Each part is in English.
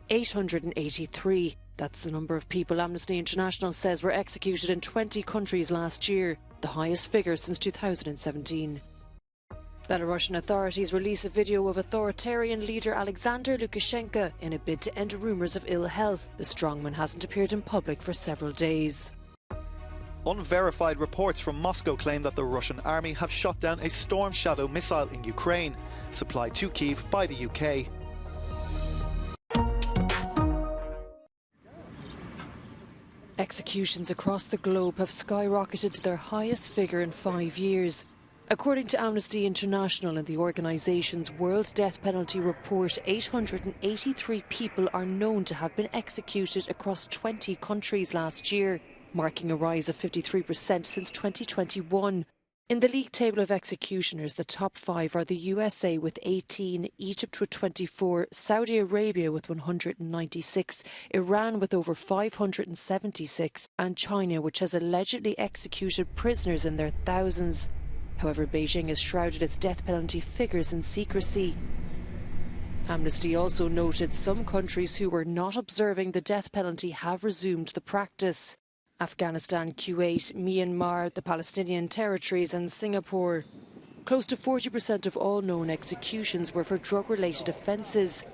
883. That's the number of people Amnesty International says were executed in 20 countries last year, the highest figure since 2017. Belarusian authorities release a video of authoritarian leader Alexander Lukashenko in a bid to end rumours of ill health. The strongman hasn't appeared in public for several days. Unverified reports from Moscow claim that the Russian army have shot down a Storm Shadow missile in Ukraine, supplied to Kyiv by the UK. Executions across the globe have skyrocketed to their highest figure in 5 years. According to Amnesty International and the organisation's World Death Penalty report, 883 people are known to have been executed across 20 countries last year, marking a rise of 53% since 2021. In the league table of executioners, the top 5 are the USA with 18, Egypt with 24, Saudi Arabia with 196, Iran with over 576, and China, which has allegedly executed prisoners in their thousands. However, Beijing has shrouded its death penalty figures in secrecy. Amnesty also noted some countries who were not observing the death penalty have resumed the practice. Afghanistan, Kuwait, Myanmar, the Palestinian territories and Singapore. Close to 40% of all known executions were for drug-related offences.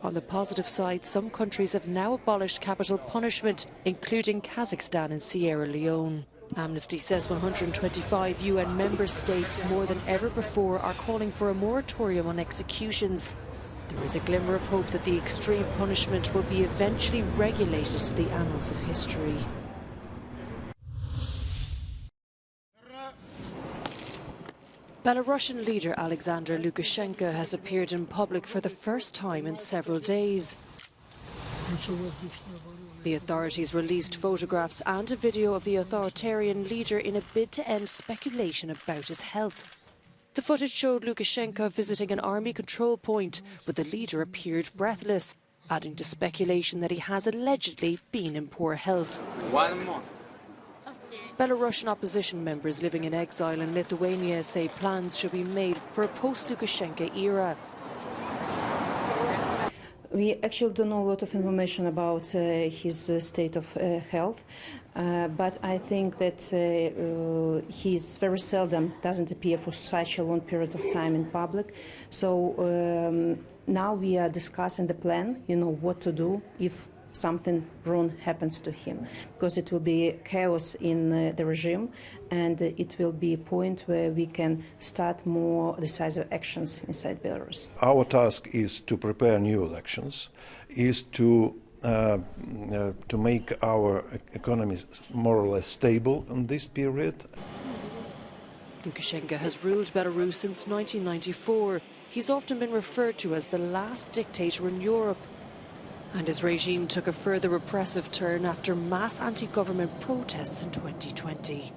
On the positive side, some countries have now abolished capital punishment, including Kazakhstan and Sierra Leone. Amnesty says 125 UN member states, more than ever before, are calling for a moratorium on executions. There is a glimmer of hope that the extreme punishment will be eventually regulated to the annals of history. Belarusian leader Alexander Lukashenko has appeared in public for the first time in several days. The authorities released photographs and a video of the authoritarian leader in a bid to end speculation about his health. The footage showed Lukashenko visiting an army control point, but the leader appeared breathless, adding to speculation that he has allegedly been in poor health. Belarusian opposition members living in exile in Lithuania say plans should be made for a post-Lukashenko era. We actually don't know a lot of information about his state of health, but I think that he's very seldom doesn't appear for such a long period of time in public. So now we are discussing the plan, what to do if something wrong happens to him, because it will be chaos in the regime, and it will be a point where we can start more decisive actions inside Belarus. Our task is to prepare new elections, is to make our economies more or less stable in this period. Lukashenko has ruled Belarus since 1994. He's often been referred to as the last dictator in Europe. And his regime took a further repressive turn after mass anti-government protests in 2020.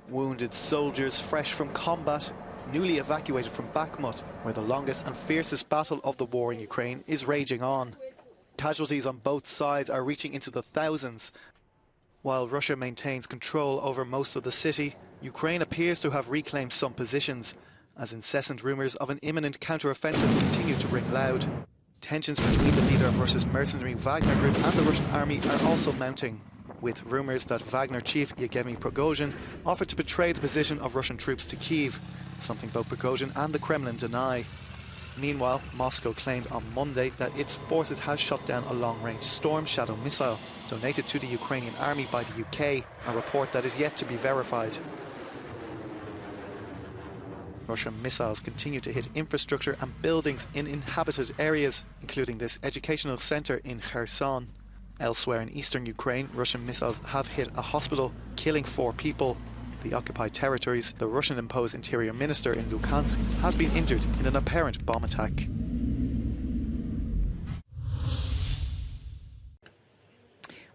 Wounded soldiers fresh from combat, newly evacuated from Bakhmut, where the longest and fiercest battle of the war in Ukraine is raging on. Casualties on both sides are reaching into the thousands. While Russia maintains control over most of the city, Ukraine appears to have reclaimed some positions, as incessant rumours of an imminent counter-offensive continue to ring loud. Tensions between the leader of Russia's mercenary Wagner group and the Russian army are also mounting, with rumours that Wagner chief Yevgeny Prigozhin offered to betray the position of Russian troops to Kyiv, something both Prigozhin and the Kremlin deny. Meanwhile, Moscow claimed on Monday that its forces had shot down a long-range Storm Shadow missile donated to the Ukrainian army by the UK, a report that is yet to be verified. Russian missiles continue to hit infrastructure and buildings in inhabited areas, including this educational centre in Kherson. Elsewhere in eastern Ukraine, Russian missiles have hit a hospital, killing 4 people. In the occupied territories, the Russian-imposed interior minister in Luhansk has been injured in an apparent bomb attack.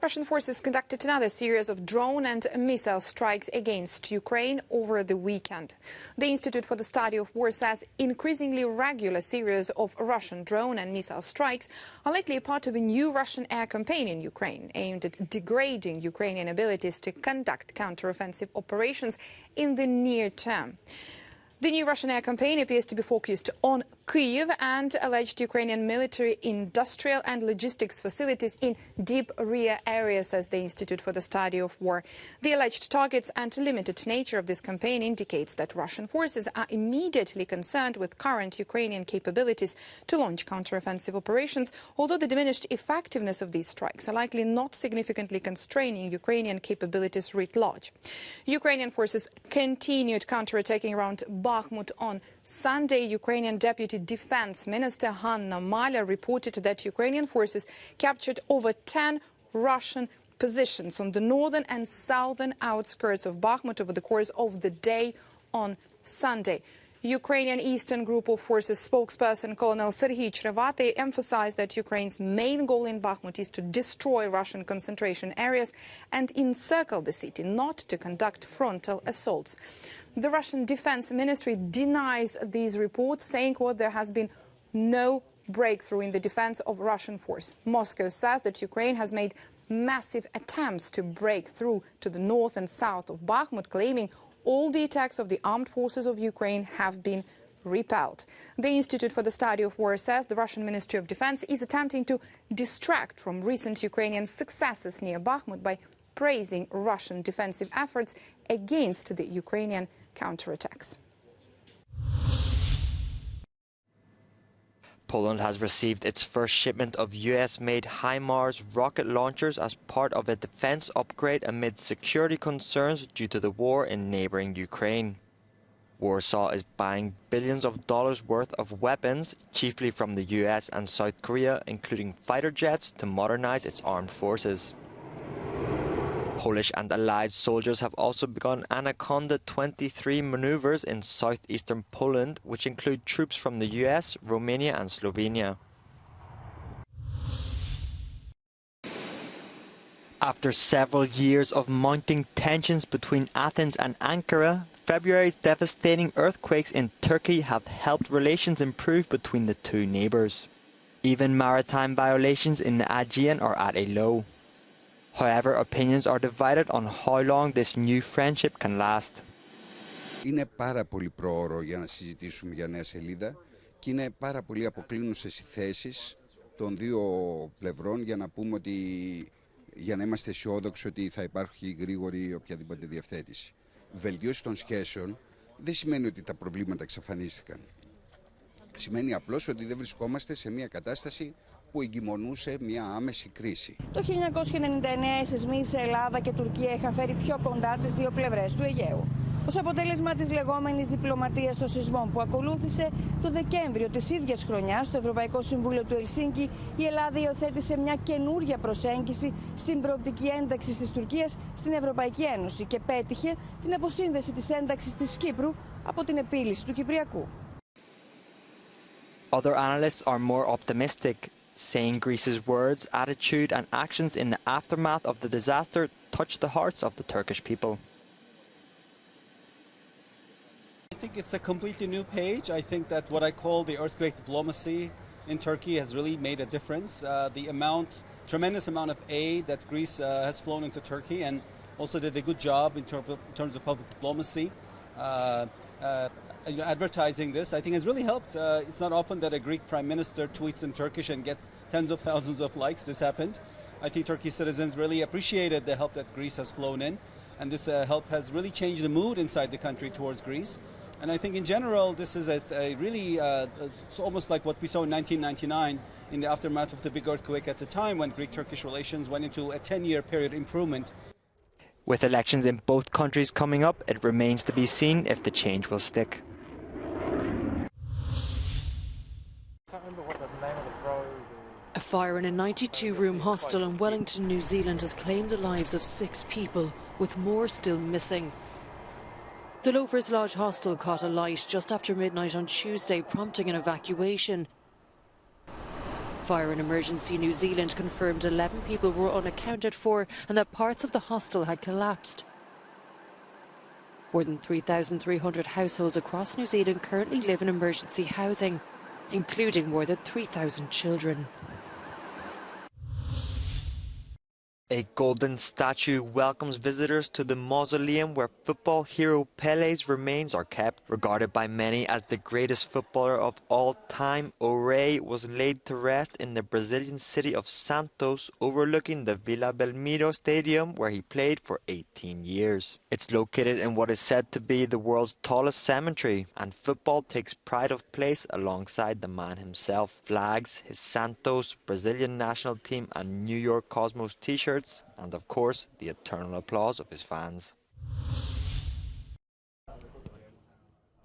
Russian forces conducted another series of drone and missile strikes against Ukraine over the weekend. The Institute for the Study of War says increasingly regular series of Russian drone and missile strikes are likely a part of a new Russian air campaign in Ukraine aimed at degrading Ukrainian abilities to conduct counteroffensive operations in the near term. The new Russian air campaign appears to be focused on Kyiv and alleged Ukrainian military, industrial and logistics facilities in deep rear areas, says the Institute for the Study of War. The alleged targets and limited nature of this campaign indicates that Russian forces are immediately concerned with current Ukrainian capabilities to launch counteroffensive operations, although the diminished effectiveness of these strikes are likely not significantly constraining Ukrainian capabilities writ large. Ukrainian forces continued counterattacking around Bakhmut on Sunday. Ukrainian Deputy Defense Minister Hanna Maliar reported that Ukrainian forces captured over 10 Russian positions on the northern and southern outskirts of Bakhmut over the course of the day on Sunday. Ukrainian Eastern Group of Forces spokesperson Colonel Serhiy Chrevatay emphasized that Ukraine's main goal in Bakhmut is to destroy Russian concentration areas and encircle the city, not to conduct frontal assaults. The Russian Defense Ministry denies these reports, saying, quote, there has been no breakthrough in the defense of Russian force. Moscow says that Ukraine has made massive attempts to break through to the north and south of Bakhmut, claiming all the attacks of the armed forces of Ukraine have been repelled. The Institute for the Study of War says the Russian Ministry of Defense is attempting to distract from recent Ukrainian successes near Bakhmut by praising Russian defensive efforts against the Ukrainian counterattacks. Poland has received its first shipment of US-made HIMARS rocket launchers as part of a defense upgrade amid security concerns due to the war in neighboring Ukraine. Warsaw is buying billions of dollars worth of weapons, chiefly from the US and South Korea, including fighter jets, to modernize its armed forces. Polish and Allied soldiers have also begun Anaconda 23 maneuvers in southeastern Poland, which include troops from the US, Romania and Slovenia. After several years of mounting tensions between Athens and Ankara, February's devastating earthquakes in Turkey have helped relations improve between the two neighbours. Even maritime violations in the Aegean are at a low. However, opinions are divided on how long this new friendship can last. Είναι πάρα πολύ πρόωρο για να συζητήσουμε για νέα σελίδα και είναι πάρα πολύ αποκλίνουσες οι θέσεις των δύο πλευρών για να πούμε ότι για να είμαστε αισιόδοξοι ότι θα υπάρχει γρήγορη οποιαδήποτε διευθέτηση. Βελτίωση των σχέσεων δεν σημαίνει ότι τα προβλήματα εξαφανίστηκαν. Σημαίνει απλώς ότι δεν βρισκόμαστε σε μια κατάσταση που εγκυμονούσε μια άμεση κρίση. Το 1999 οι σεισμοί σε Ελλάδα και Τουρκία είχαν φέρει πιο κοντά τις δύο πλευρές του Αιγαίου. Ως αποτέλεσμα της λεγόμενης διπλωματίας των σεισμών που ακολούθησε, το Δεκέμβριο της ίδιας χρονιάς, στο Ευρωπαϊκό Συμβούλιο του Ελσίνκι, η Ελλάδα υιοθέτησε μια καινούρια προσέγγιση στην προοπτική ένταξη της Τουρκίας στην Ευρωπαϊκή Ένωση και πέτυχε την αποσύνδεση της ένταξης της Κύπρου από την επίλυση του Κυπριακού. Other analysts are more optimistic, saying Greece's words, attitude and actions in the aftermath of the disaster touched the hearts of the Turkish people. I think it's a completely new page. I think that what I call the earthquake diplomacy in Turkey has really made a difference. The tremendous amount of aid that Greece has flown into Turkey and also did a good job in terms of public diplomacy. Advertising this, I think, has really helped. It's not often that a Greek prime minister tweets in Turkish and gets tens of thousands of likes. This happened. I think Turkey's citizens really appreciated the help that Greece has flown in, and this help has really changed the mood inside the country towards Greece. And I think in general, this is a really, it's almost like what we saw in 1999 in the aftermath of the big earthquake at the time when Greek-Turkish relations went into a 10-year period improvement. With elections in both countries coming up, it remains to be seen if the change will stick. A fire in a 92-room hostel in Wellington, New Zealand has claimed the lives of 6 people, with more still missing. The Loafers Lodge hostel caught alight just after midnight on Tuesday, prompting an evacuation. Fire and Emergency New Zealand confirmed 11 people were unaccounted for and that parts of the hostel had collapsed. More than 3,300 households across New Zealand currently live in emergency housing, including more than 3,000 children. A golden statue welcomes visitors to the mausoleum where football hero Pele's remains are kept. Regarded by many as the greatest footballer of all time, Ore was laid to rest in the Brazilian city of Santos, overlooking the Vila Belmiro Stadium where he played for 18 years. It's located in what is said to be the world's tallest cemetery, and football takes pride of place alongside the man himself. Flags, his Santos, Brazilian national team and New York Cosmos t-shirts, and of course the eternal applause of his fans.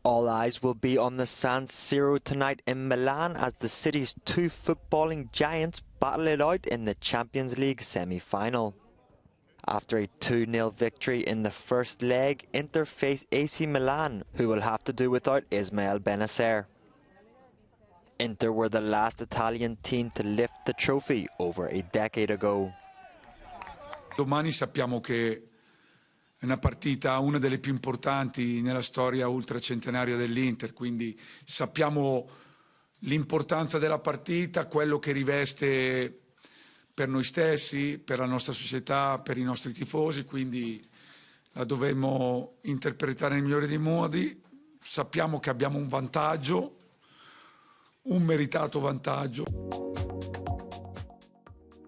All eyes will be on the San Siro tonight in Milan as the city's two footballing giants battle it out in the Champions League semi-final. After a 2-0 victory in the first leg, Inter face AC Milan, who will have to do without Ismael Benacer. Inter were the last Italian team to lift the trophy over a decade ago. Domani sappiamo che è una partita, una delle più importanti nella storia ultracentenaria dell'Inter, quindi sappiamo l'importanza della partita, quello che riveste per noi stessi, per la nostra società, per i nostri tifosi, quindi la dovremo interpretare nel migliore dei modi. Sappiamo che abbiamo un vantaggio, un meritato vantaggio.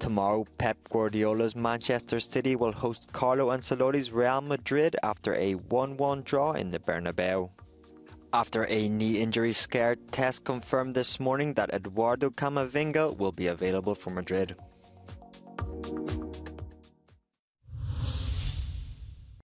Tomorrow, Pep Guardiola's Manchester City will host Carlo Ancelotti's Real Madrid after a 1-1 draw in the Bernabeu. After a knee injury scare, tests confirmed this morning that Eduardo Camavinga will be available for Madrid.